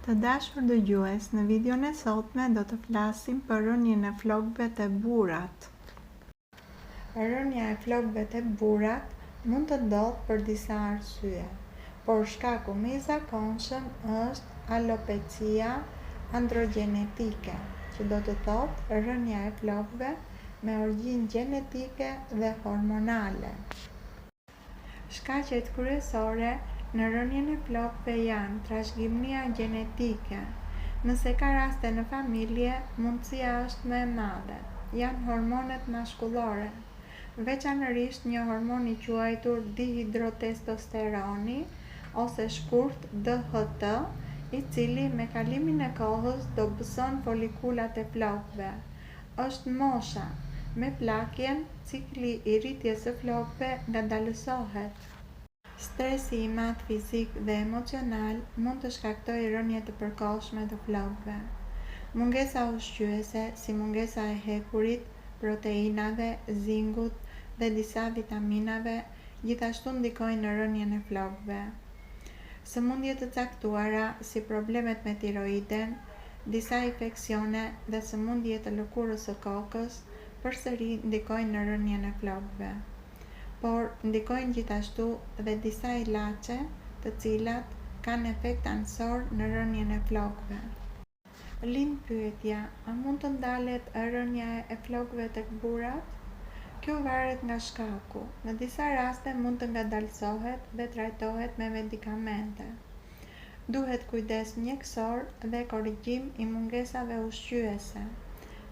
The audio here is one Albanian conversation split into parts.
Të dashur dëgjues, në videon e sotme do të flasim për rënien e flokëve të burat. Rënja e flokëve të burat mund të ndodhë për disa arsye, por shkaku më i zakonshëm është alopecia androgenetike, që do të thotë rënja e flokëve me origjinë gjenetike dhe hormonale. Shkaqet kryesore në rënien e flokëve janë trashëgimia gjenetike. Nëse ka raste në familje, mundësia është më e madhe. Janë hormonet mashkullore, veçanërisht një hormon i quajtur dihidrotestosteroni ose shkurt DHT, i cili me kalimin e kohës dobëson folikulat e flokëve. Është mosha, me plakjen, cikli i rritjes së flokëve ngadalësohet. Stresi i madh fizik dhe emocional mund të shkaktojë rënje të përkohshme të flokëve. Mungesa ushqyese, si mungesa e hekurit, proteinave, zingut dhe disa vitaminave, gjithashtu ndikojnë në rënien e flokëve. Sëmundje të caktuara, si problemet me tiroiden, disa infeksione dhe sëmundje të lëkurës së kokës, përsëri ndikojnë në rënien e flokëve. Por ndikojnë gjithashtu dhe disa ilaçe, të cilat kanë efekt anësor në rënien e flokëve. Lind pyetja: a mund të ndalet rënja e flokëve tek burat? Kjo varet nga shkaku. Në disa raste mund të ngadalësohet dhe trajtohet me medikamente. Duhet kujdes mjekësor dhe korrigjim i mungesave ushqyese.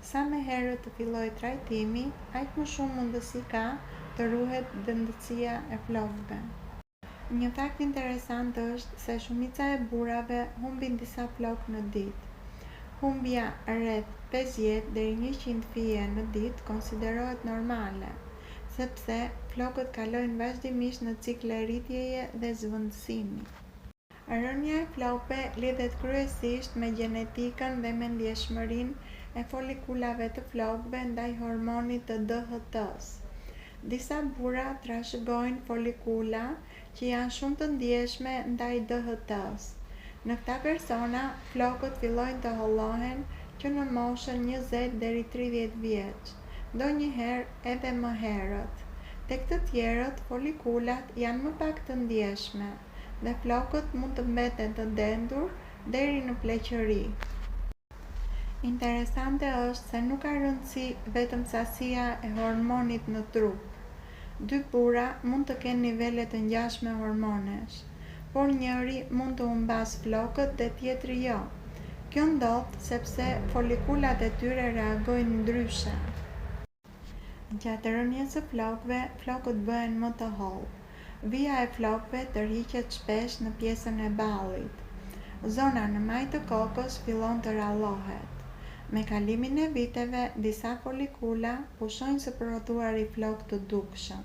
Sa më herët të fillojë trajtimi, aq më shumë mundësi ka të ruhet dëmtësia e flokëve. Një fakt interesant është se shumica e burrave humbin disa flokë në ditë. Humbja rreth 50 deri 100 fije në ditë konsiderohet normale, sepse flokët kalojnë vazhdimisht në cikle rritjeje dhe zhvendësimi. Rënja e flokëve lidhet kryesisht me gjenetikën dhe me ndjeshmërinë e folikulave të flokëve ndaj hormonit të DHT-s. Disa burra trashëgojnë folikula që janë shumë të ndjeshme ndaj DHT-s. Në këta persona, flokët fillojnë të hollohen që në moshën 20 deri 30 vjeç, ndonjëherë edhe më herët. Tek të tjerët, folikulat janë më pak të ndjeshme dhe flokët mund të mbeten të dendur deri në pleqëri. Interesante është se nuk ka rëndësi vetëm sasia e hormonit në trup. Dy burra mund të kenë nivele të ngjashme hormonesh, por njëri mund të humbas flokët dhe tjetri jo. Kjo ndodh sepse folikulat e tyre reagojnë ndryshe. Gjatë rënies së flokëve, flokët bëhen më të hollë. Vija e flokëve tërhiqet shpesh në pjesën e ballit. Zona në majtë të kokës fillon të rallohet. Me kalimin e viteve, disa folikula pushojnë së prodhuari flokë të dukshëm.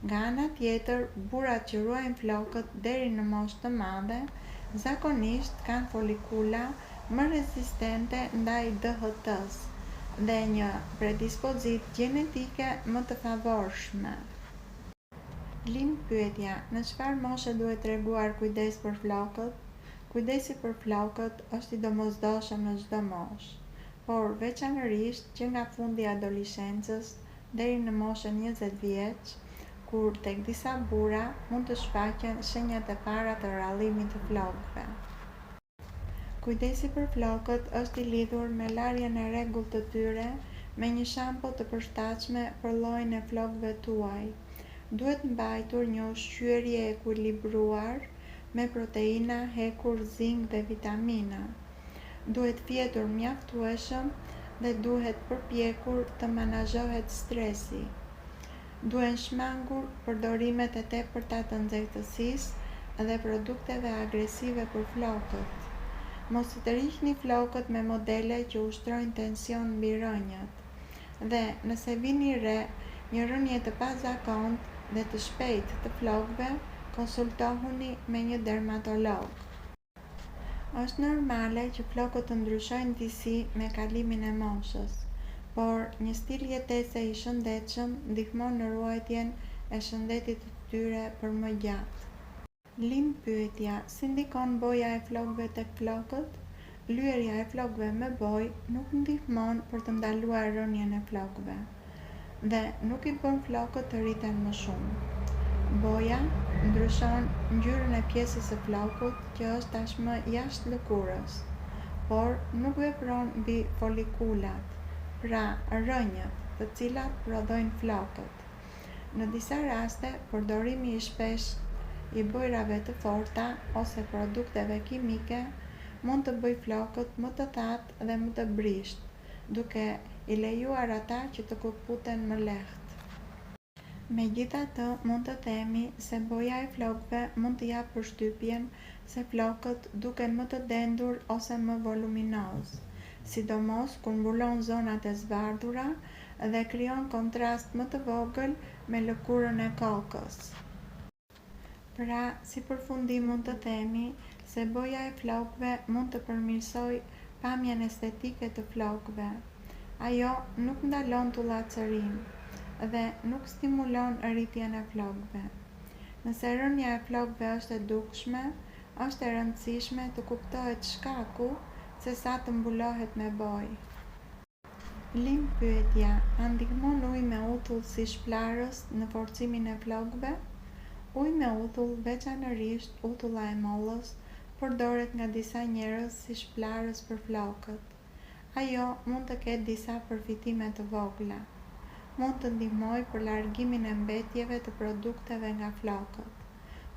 Nga ana tjetër, burrat që ruajnë flokët deri në moshë të madhe, zakonisht kanë folikula më rezistente ndaj DHT-s dhe një predispozit gjenetike më të favorshme. Lind pyetja: në çfarë moshe duhet treguar kujdes për flokët? Kujdesi për flokët është i domosdoshëm në çdo moshë, por veçanërisht që nga fundi i adoleshencës deri në moshën 20 vjeç, kur tek disa burra mund të shfaqen shenjat e para të rrallimit të flokëve. Kujdesi për flokët është i lidhur me larjen e rregullt të tyre me një shampo të përshtatshme për llojin e flokëve tuaj. Duhet mbajtur një ushqyerje e ekuilibruar me proteina, hekur, zink dhe vitamina. Duhet fjetur mjaftueshëm dhe duhet përpjekur të menaxhohet stresi. Duhen shmangur përdorimet e tepërta të nxehtësisë dhe produkteve agresive për flokët. Mos i tërhiqni flokët me modele që ushtrojnë tension mbi rënjët. Dhe nëse vini re një rënje të pazakontë dhe të shpejtë të flokëve, konsultohuni me një dermatolog. Është normale që flokët të ndryshojnë disi me kalimin e moshës, por një stil jetese i shëndetshëm ndihmon në ruajtjen e shëndetit të tyre për më gjatë. Lind pyetja: si ndikon boja e flokëve tek flokët? Lyerja e flokëve me bojë nuk ndihmon për të ndaluar rënien e flokëve dhe nuk i bën flokët të rriten më shumë. Boja ndryshon ngjyrën e pjesës së flokut që është tashmë jashtë lëkurës, por nuk vepron mbi folikulat, pra rrënjët, të cilat prodhojnë flokët. Në disa raste, përdorimi i shpesh i bojrave të forta ose produkteve kimike mund të bëjë flokët më të thatë dhe më të brisht, duke i lejuar ata që të këputen më lehtë. Megjithatë, mund të themi se boja e flokëve mund të japë përshtypjen se flokët duken më të dendur ose më voluminoz, sidomos kur mbulon zonat e zbardhura dhe krijon kontrast më të vogël me lëkurën e kokës. Pra, si përfundim mund të themi se boja e flokëve mund të përmirësojë pamjen estetike të flokëve. Ajo nuk ndalon tullacërinë dhe nuk stimulon rritjen e flokëve. Nëse rënja e flokëve është e dukshme, është e rëndësishme të kuptohet shkaku se sa të mbulohet me bojë. Lind pyetja: a ndihmon uji me uthull si shplarës në forcimin e flokëve? Uji me uthull, veçanërisht uthulla e mollës, përdoret nga disa njerëz si shplarës për flokët. Ajo mund të ketë disa përfitime të vogla. Mund të ndihmojë për largimin e mbetjeve të produkteve nga flokët.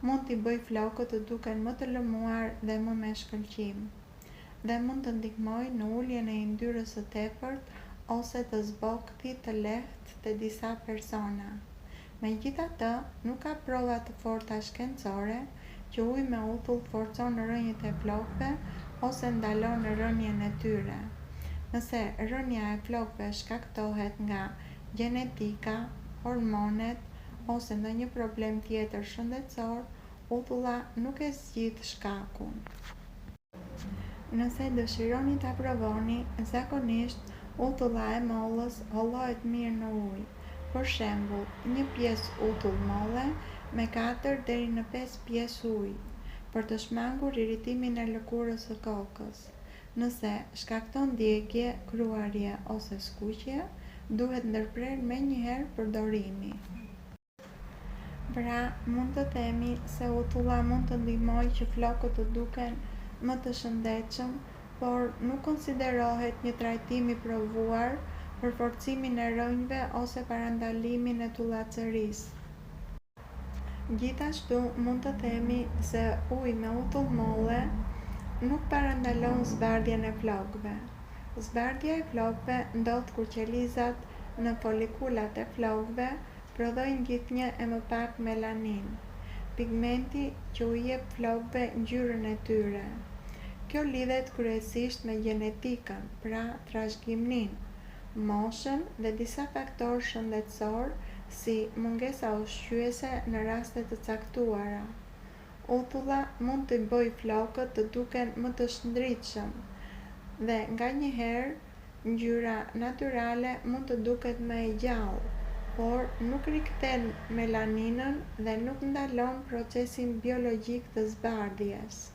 Mund t'i bëjë flokët të duken më të lëmuar dhe më me shkëlqim. Dhe mund të ndihmojë në uljen e yndyrës së tepërt ose të zbogthit të lehtë të disa persona. Megjithatë, nuk ka prova të forta shkencore që uji me uthull forcon rrënjët e flokëve ose ndalon rënien e tyre. Nëse rënja e flokëve shkaktohet nga gjenetika, hormonet ose ndonjë problem tjetër shëndetësor, uthulla nuk e zgjidh shkakun. Nëse dëshironi ta provoni, zakonisht uthulla e mollës hollohet mirë në ujë. Për shembull, një pjesë uthull molle me 4 deri në 5 pjesë ujë, për të shmangur irritimin e lëkurës së kokës. Nëse shkakton djegje, kruarje ose skuqje, duhet ndërprerë menjëherë përdorimi. Pra, mund të themi se uthulla mund të ndihmojë që flokët të duken më të shëndetshëm, por nuk konsiderohet një trajtim i provuar për forcimin e rrënjve ose parandalimin e tullacërisë. Gjithashtu, mund të themi se uji me uthull molle nuk parandalon zbardhjen e flokëve. Zbardhja e flokëve ndodh kur qelizat në folikulat e flokëve prodhojnë gjithnjë e më pak melanin, pigmenti që u jep flokëve ngjyrën e tyre. Kjo lidhet kryesisht me gjenetikën, pra trashëgiminë, moshën dhe disa faktorë shëndetësor si mungesa ushqyese në raste të caktuara. Uthulla mund të bëjë flokët të duken më të shndritshëm dhe nganjëherë ngjyra natyrale mund të duket më e gjallë, por nuk rikthen melaninën dhe nuk ndalon procesin biologjik të zbardhjes.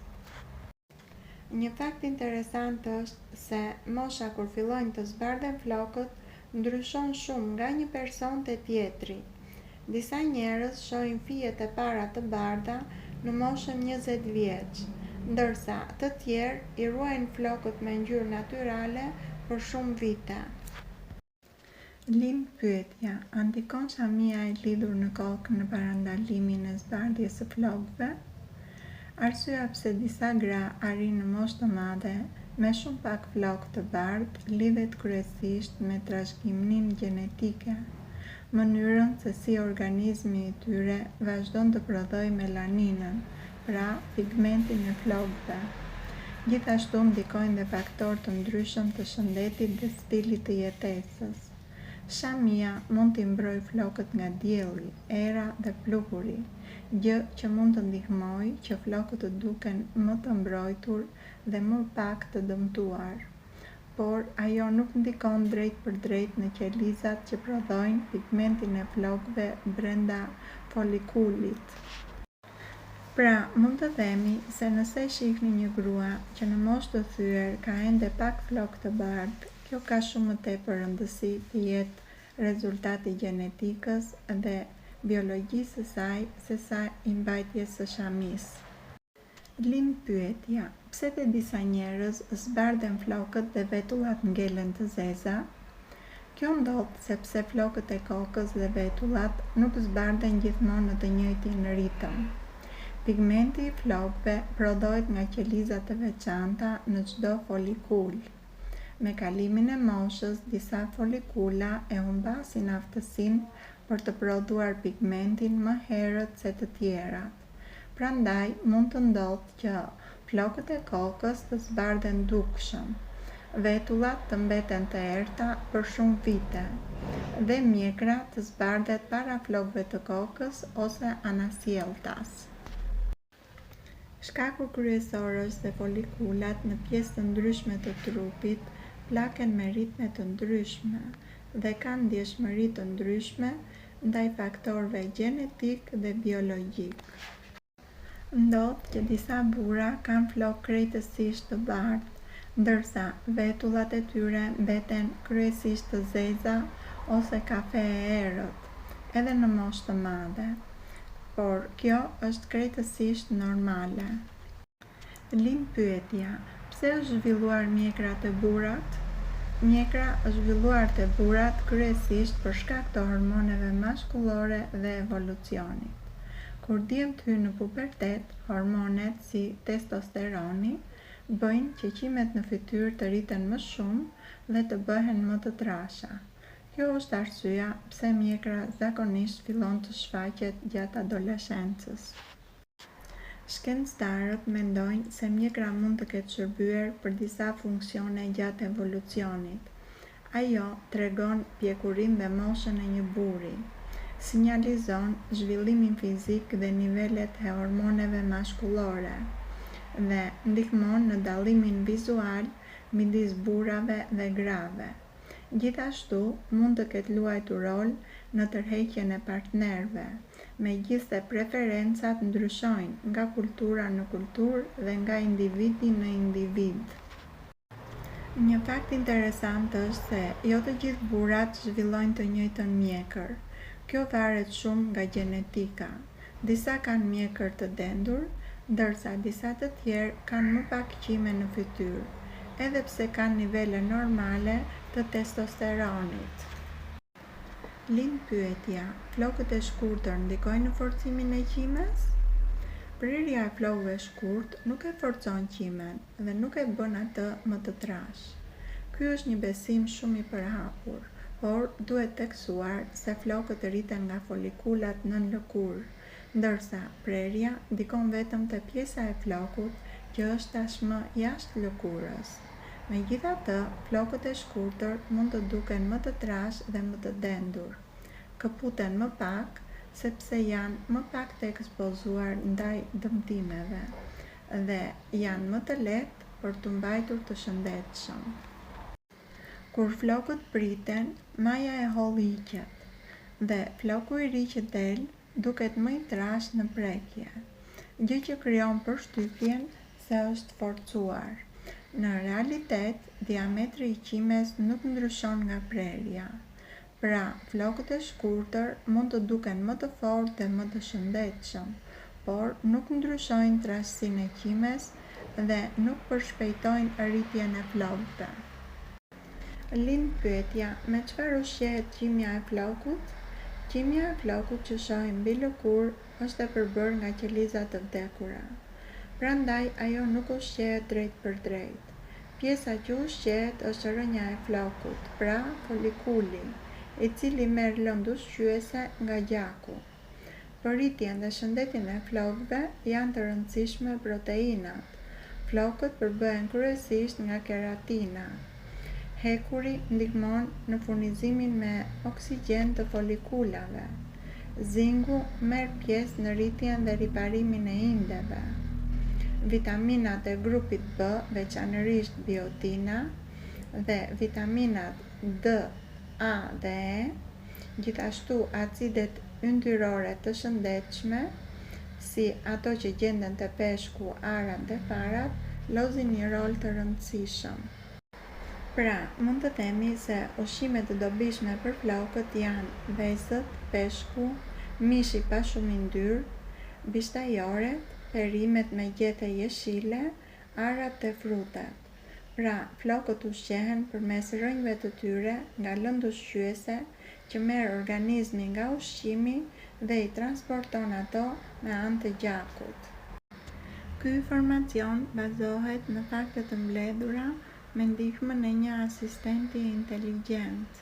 Një fakt interesant është se mosha kur fillojnë të zbardhen flokët ndryshon shumë nga një person te tjetri. Disa njerëz shohin fijet e para të bardha në moshën 20 vjeç, ndërsa të tjerë i ruajnë flokët me ngjyrë natyrale për shumë vite. Lind pyetja: a ndikon shamia e lidhur në kokë në parandalimin e zbardhjes së flokëve? Arsyeja pse disa gra arrin në moshë të madhe me shumë pak flokë të bardhë lidhet kryesisht me trashëgiminë gjenetike, mënyrën se si organizmi i tyre vazhdon të prodhojë melaninën, pra pigmentin e flokëve. Gjithashtu ndikojnë dhe faktorë të ndryshëm të shëndetit dhe stilit të jetesës. Shamia mund t'i mbrojë flokët nga dielli, era dhe pluhuri, gjë që mund të ndihmojë që flokët të duken më të mbrojtur dhe më pak të dëmtuar. Por ajo nuk ndikon drejt për drejt në qelizat që prodhojnë pigmentin e flokëve brenda folikulit. Pra, mund të themi se nëse shihni një grua që në moshë të thyer ka ende pak flokë të bardhë, kjo ka shumë më tepër rëndësi të jetë rezultati gjenetikës dhe biologjisë së saj se sa i mbajtjes së shamisë. Lind pyetja: pse te disa njerëz zbardhen flokët dhe vetullat ngelen të zeza? Kjo ndodh sepse flokët e kokës dhe vetullat nuk zbardhen gjithmonë në të njëjtin ritëm. Pigmenti i flokëve prodhohet nga qeliza të veçanta në çdo folikul. Me kalimin e moshës, disa folikula e humbasin aftësinë për të prodhuar pigmentin më herët se të tjerat. Prandaj mund të ndodhë që flokët e kokës të zbardhen dukshëm, vetullat të mbeten të errta për shumë vite dhe mjekra të zbardhet para flokëve të kokës ose anasjelltas. Shkaku kryesor është se folikulat në pjesë të ndryshme të trupit plaken me ritme të ndryshme dhe kanë ndjeshmëri të ndryshme ndaj faktorëve gjenetik dhe biologjik. Ndodh që disa burra kanë flokë krejtësisht të bardhë, ndërsa vetullat e tyre mbeten kryesisht të zeza ose kafe e errët, edhe në moshë të madhe, por kjo është krejtësisht normale. Lind pyetja: pse është zhvilluar mjekra te burrat? Mjekra është zhvilluar te burrat kryesisht për shkak të hormoneve mashkullore dhe evolucionit. Kur djemt hyjnë në pubertet, hormonet si testosteroni bëjnë që qimet në fytyrë të rriten më shumë dhe të bëhen më të trasha. Kjo është arsyeja pse mjekra zakonisht fillon të shfaqet gjatë adoleshencës. Shkencëtarët mendojnë se mjekra mund të ketë shërbyer për disa funksione gjatë evolucionit. Ajo tregon pjekurinë dhe moshën e një burri, sinjalizon zhvillimin fizik dhe nivelet e hormoneve mashkullore dhe ndihmon në dallimin vizual midis burrave dhe grave. Gjithashtu, mund të ketë luajtur rol në tërheqjen e partnerëve, megjithse preferencat ndryshojnë nga kultura në kulturë dhe nga individi në individ. Një fakt interesant është se jo të gjithë burrat zhvillojnë të njëjtën mjekër. Kjo varet shumë nga gjenetika. Disa kanë mjekër të dendur, ndërsa disa të tjerë kanë më pak qime në fytyrë, edhe pse kanë nivele normale të testosteronit. Lind pyetja: flokët e shkurtër ndikojnë në forcimin e qimes? Prerja e flokëve shkurt nuk e forcon qimen dhe nuk e bën atë më të trash. Ky është një besim shumë i përhapur, por duhet theksuar se flokët rriten nga folikulat nën lëkurë, ndërsa prerja ndikon vetëm te pjesa e flokut që është tashmë jashtë lëkurës. Megjithatë, flokët e shkurtër mund të duken më të trash dhe më të dendur. Këputen më pak sepse janë më pak të ekspozuar ndaj dëmtimeve dhe janë më të lehtë për të mbajtur të shëndetshëm. Kur flokët priten, maja e holl hiqet dhe floku i ri që del duket më i trashë në prekje, gjë që krijon përshtypjen se është forcuar. Në realitet, diametri i qimes nuk ndryshon nga prerja. Pra, flokët e shkurtër mund të duken më të fortë dhe më të shëndetshëm, por nuk ndryshojnë trashësinë e qimes dhe nuk përshpejtojnë rritjen e flokëve. Lind pyetja: me çfarë ushqehet qimja e flokut? Qimja e flokut që shohim mbi lëkurë është e përbërë nga qeliza të vdekura. Prandaj ajo nuk ushqehet drejt për drejt. Pjesa që ushqehet është rrënja e flokut, pra folikuli, i cili merr lëndë ushqyese nga gjaku. Për rritjen dhe shëndetjen e flokëve janë të rëndësishme proteinat. Flokët përbëhen kryesisht nga keratina. Hekuri ndihmon në furnizimin me oksigjen të folikulave. Zingu merr pjesë në rritjen dhe riparimin e indeve. Vitaminat e grupit B, veçanërisht biotina, dhe vitaminat D, A dhe E, gjithashtu acidet yndyrore të shëndetshme, si ato që gjenden te peshku, arat dhe farat, lozin një rol të rëndësishëm. Pra, mund të themi se ushqimet të dobishme për flokët janë vezët, peshku, mishi pa shumë yndyrë, bishtajoret, perimet me gjethe jeshile, arat dhe frutat. Pra, flokët ushqehen përmes rrënjve të tyre nga lëndë ushqyese që merr organizmi nga ushqimi dhe i transporton ato me anë të gjakut. Ky informacion bazohet në fakte të mbledhura me ndihmën e një asistenti inteligjent.